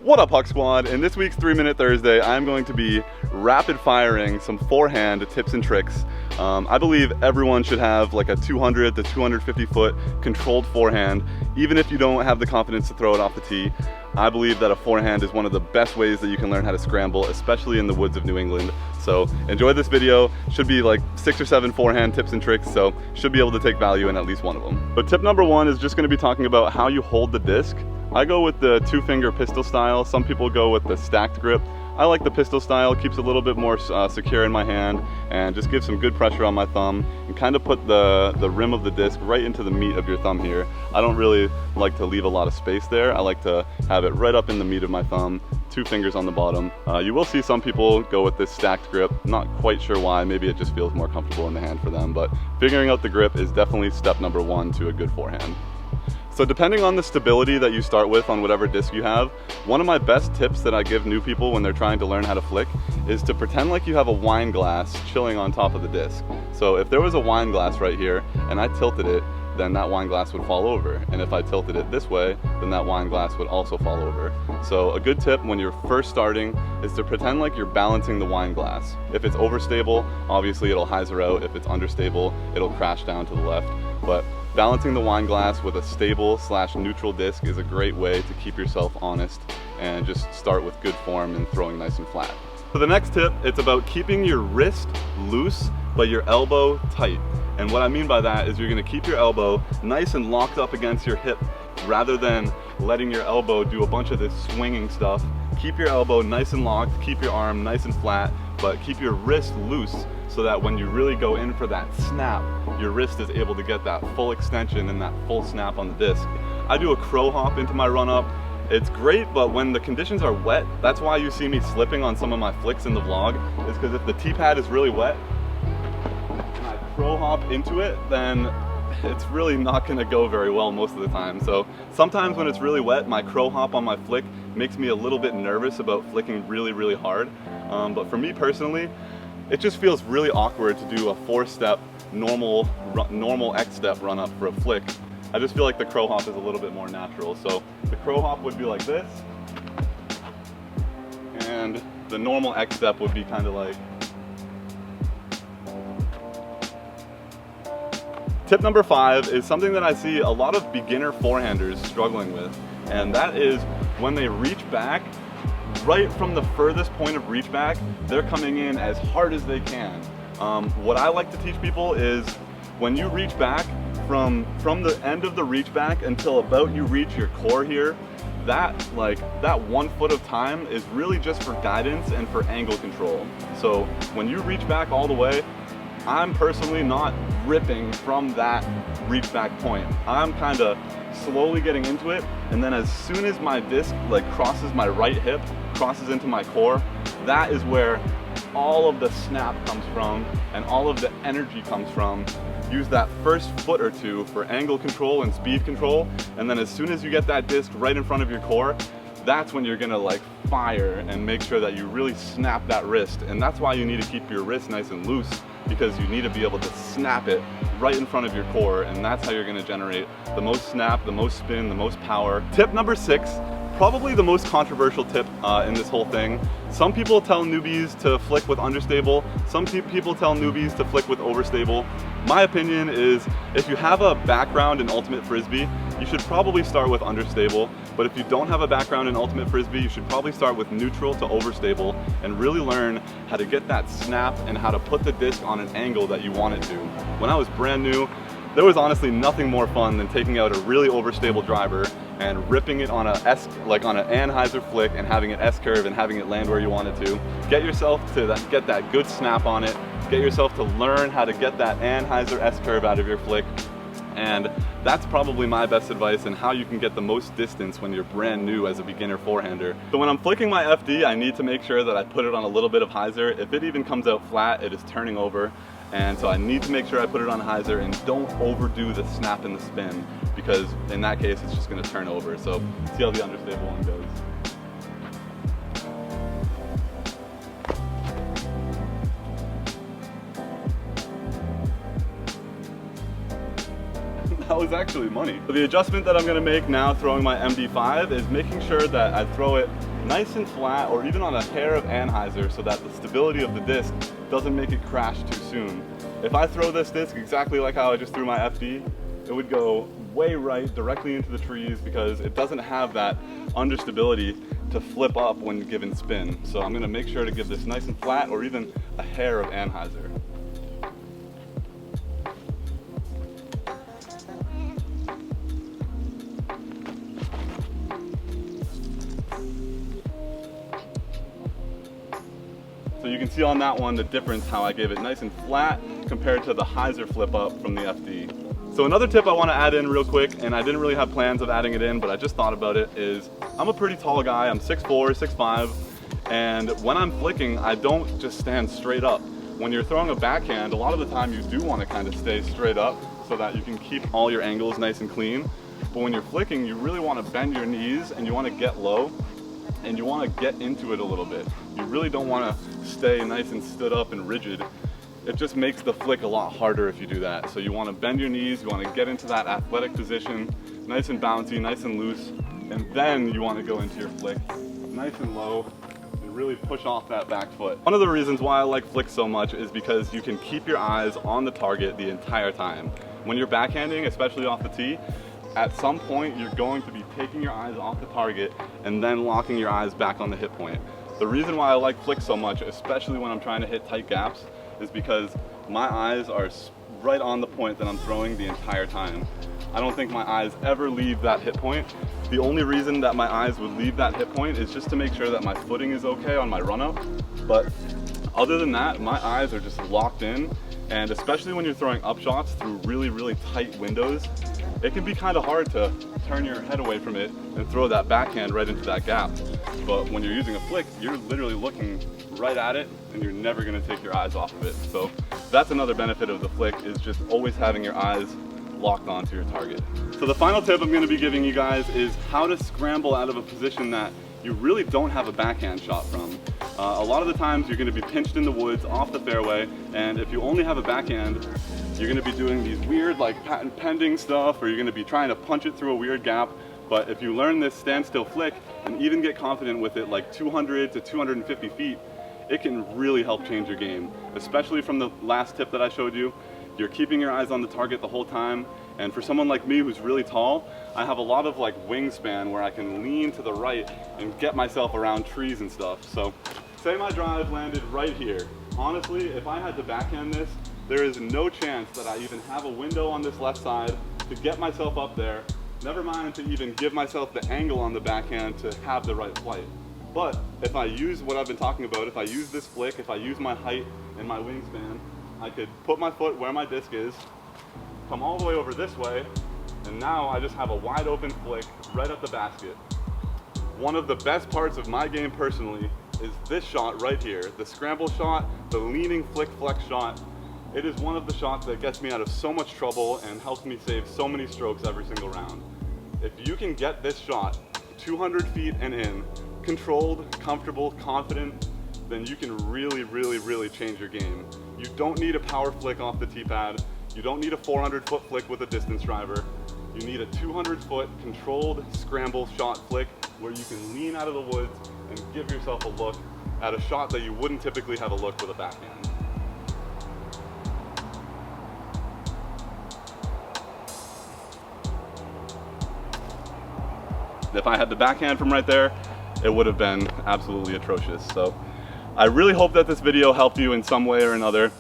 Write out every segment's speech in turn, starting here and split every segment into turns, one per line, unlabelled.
What up, Huck Squad? In this week's 3-Minute Thursday, I'm going to be rapid firing some forehand tips and tricks. I believe everyone should have like a 200 to 250 foot controlled forehand, even if you don't have the confidence to throw it off the tee. I believe that a forehand is one of the best ways that you can learn how to scramble, especially in the woods of New England. So enjoy this video. Should be like 6 or 7 forehand tips and tricks, so should be able to take value in at least one of them. But tip number 1 is just going to be talking about how you hold the disc. I go with the 2-finger pistol style. Some people go with the stacked grip. I like the pistol style. Keeps a little bit more secure in my hand and just gives some good pressure on my thumb and kind of put the rim of the disc right into the meat of your thumb here. I don't really like to leave a lot of space there. I like to have it right up in the meat of my thumb, 2 fingers on the bottom. You will see some people go with this stacked grip. Not quite sure why. Maybe it just feels more comfortable in the hand for them, but figuring out the grip is definitely step number 1 to a good forehand. So depending on the stability that you start with on whatever disc you have, one of my best tips that I give new people when they're trying to learn how to flick is to pretend like you have a wine glass chilling on top of the disc. So if there was a wine glass right here and I tilted it, then that wine glass would fall over. And if I tilted it this way, then that wine glass would also fall over. So a good tip when you're first starting is to pretend like you're balancing the wine glass. If it's overstable, obviously it'll hyzer out. If it's understable, it'll crash down to the left. But balancing the wine glass with a stable / neutral disc is a great way to keep yourself honest and just start with good form and throwing nice and flat. For the next tip, it's about keeping your wrist loose but your elbow tight. And what I mean by that is you're going to keep your elbow nice and locked up against your hip rather than letting your elbow do a bunch of this swinging stuff. Keep your elbow nice and locked, keep your arm nice and flat, but keep your wrist loose so that when you really go in for that snap, your wrist is able to get that full extension and that full snap on the disc. I do a crow hop into my run up. It's great, but when the conditions are wet, that's why you see me slipping on some of my flicks in the vlog, is because if the tee pad is really wet and I crow hop into it, then it's really not going to go very well most of the time. So sometimes when it's really wet, my crow hop on my flick makes me a little bit nervous about flicking really hard. But for me personally, it just feels really awkward to do a 4-step normal X-step run up for a flick. I just feel like the crow hop is a little bit more natural. So the crow hop would be like this, and the normal X-step would be kind of like. Tip number 5 is something that I see a lot of beginner forehanders struggling with, and that is when they reach back, right from the furthest point of reach back, they're coming in as hard as they can. What I like to teach people is when you reach back from the end of the reach back until about you reach your core here, that 1 foot of time is really just for guidance and for angle control. So when you reach back all the way, I'm personally not ripping from that reach back point. I'm kind of slowly getting into it, and then as soon as my disc crosses my right hip, crosses into my core, that is where all of the snap comes from and all of the energy comes from. Use that first foot or 2 for angle control and speed control, and then as soon as you get that disc right in front of your core, that's when you're gonna fire and make sure that you really snap that wrist. And that's why you need to keep your wrist nice and loose, because you need to be able to snap it right in front of your core, and that's how you're gonna generate the most snap, the most spin, the most power. Tip number 6, probably the most controversial tip in this whole thing. Some people tell newbies to flick with understable. Some people tell newbies to flick with overstable. My opinion is if you have a background in Ultimate Frisbee, you should probably start with understable. But if you don't have a background in Ultimate Frisbee, you should probably start with neutral to overstable and really learn how to get that snap and how to put the disc on an angle that you want it to. When I was brand new, there was honestly nothing more fun than taking out a really overstable driver and ripping it on an Anheuser flick and having it S-curve and having it land where you want it to. Get yourself to get that good snap on it. Get yourself to learn how to get that Anheuser S-curve out of your flick. And that's probably my best advice on how you can get the most distance when you're brand new as a beginner forehander. So when I'm flicking my FD, I need to make sure that I put it on a little bit of hyzer. If it even comes out flat, it is turning over. And so I need to make sure I put it on hyzer and don't overdo the snap and the spin, because in that case, it's just gonna turn over. So see how the understable one goes. That was actually money. So the adjustment that I'm gonna make now throwing my MD5 is making sure that I throw it nice and flat, or even on a hair of anhyzer, so that the stability of the disc doesn't make it crash too soon. If I throw this disc exactly like how I just threw my FD, it would go way right directly into the trees because it doesn't have that understability to flip up when given spin. So I'm gonna make sure to give this nice and flat, or even a hair of anhyzer. So you can see on that one the difference, how I gave it nice and flat compared to the hyzer flip up from the FD. So another tip I want to add in real quick, and I didn't really have plans of adding it in, but I just thought about it, is I'm a pretty tall guy. I'm 6'4", 6'5", and when I'm flicking, I don't just stand straight up. When you're throwing a backhand, a lot of the time you do want to kind of stay straight up so that you can keep all your angles nice and clean. But when you're flicking, you really want to bend your knees and you want to get low and you want to get into it a little bit. You really don't want to stay nice and stood up and rigid. It just makes the flick a lot harder if you do that. So you want to bend your knees, you want to get into that athletic position, nice and bouncy, nice and loose, and then you want to go into your flick, nice and low, and really push off that back foot. One of the reasons why I like flicks so much is because you can keep your eyes on the target the entire time. When you're backhanding, especially off the tee, at some point you're going to be taking your eyes off the target and then locking your eyes back on the hit point. The reason why I like flicks so much, especially when I'm trying to hit tight gaps, is because my eyes are right on the point that I'm throwing the entire time. I don't think my eyes ever leave that hit point. The only reason that my eyes would leave that hit point is just to make sure that my footing is okay on my run up. But other than that, my eyes are just locked in, and especially when you're throwing up shots through really, really tight windows, it can be kind of hard to turn your head away from it and throw that backhand right into that gap. But when you're using a flick, you're literally looking right at it and you're never going to take your eyes off of it. So that's another benefit of the flick, is just always having your eyes locked onto your target. So the final tip I'm going to be giving you guys is how to scramble out of a position that you really don't have a backhand shot from. A lot of the times you're going to be pinched in the woods off the fairway, and if you only have a backhand, you're going to be doing these weird like patent pending stuff, or you're going to be trying to punch it through a weird gap. But if you learn this standstill flick and even get confident with it like 200 to 250 feet, it can really help change your game. Especially from the last tip that I showed you, you're keeping your eyes on the target the whole time. And for someone like me who's really tall, I have a lot of like wingspan where I can lean to the right and get myself around trees and stuff. So say my drive landed right here. Honestly, if I had to backhand this, there is no chance that I even have a window on this left side to get myself up there, never mind to even give myself the angle on the backhand to have the right flight. But if I use what I've been talking about, if I use this flick, if I use my height and my wingspan, I could put my foot where my disc is, come all the way over this way, and now I just have a wide open flick right at the basket. One of the best parts of my game personally is this shot right here, the scramble shot, the leaning flick flex shot. It is one of the shots that gets me out of so much trouble and helps me save so many strokes every single round. If you can get this shot 200 feet and in, controlled, comfortable, confident, then you can really, really, really change your game. You don't need a power flick off the tee pad. You don't need a 400-foot flick with a distance driver. You need a 200-foot controlled scramble shot flick where you can lean out of the woods and give yourself a look at a shot that you wouldn't typically have a look with a backhand. If I had the backhand from right there, it would have been absolutely atrocious. So I really hope that this video helped you in some way or another.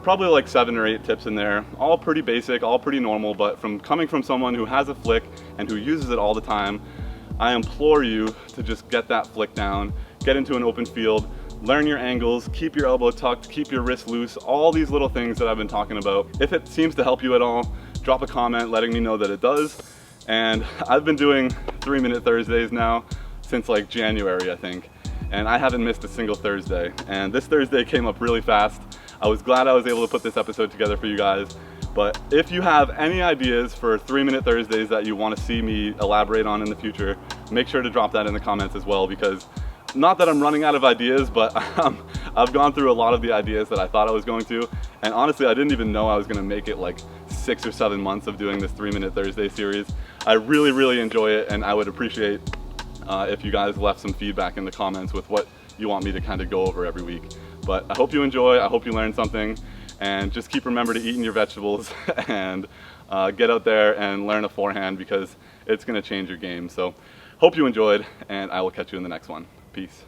Probably like 7 or 8 tips in there, all pretty basic, all pretty normal, but coming from someone who has a flick and who uses it all the time, I implore you to just get that flick down, get into an open field, learn your angles, keep your elbow tucked, keep your wrist loose, all these little things that I've been talking about. If it seems to help you at all, drop a comment letting me know that it does. And I've been doing 3-minute Thursdays now since like January, I think. And I haven't missed a single Thursday. And this Thursday came up really fast. I was glad I was able to put this episode together for you guys. But if you have any ideas for 3-minute Thursdays that you want to see me elaborate on in the future, make sure to drop that in the comments as well, because not that I'm running out of ideas, but I've gone through a lot of the ideas that I thought I was going to. And honestly, I didn't even know I was going to make it like 6 or 7 months of doing this 3-minute Thursday series. I really, really enjoy it, and I would appreciate if you guys left some feedback in the comments with what you want me to kind of go over every week. But I hope you enjoy, I hope you learned something, and just keep remembering to eating your vegetables and get out there and learn a forehand, because it's going to change your game. So hope you enjoyed, and I will catch you in the next one. Peace.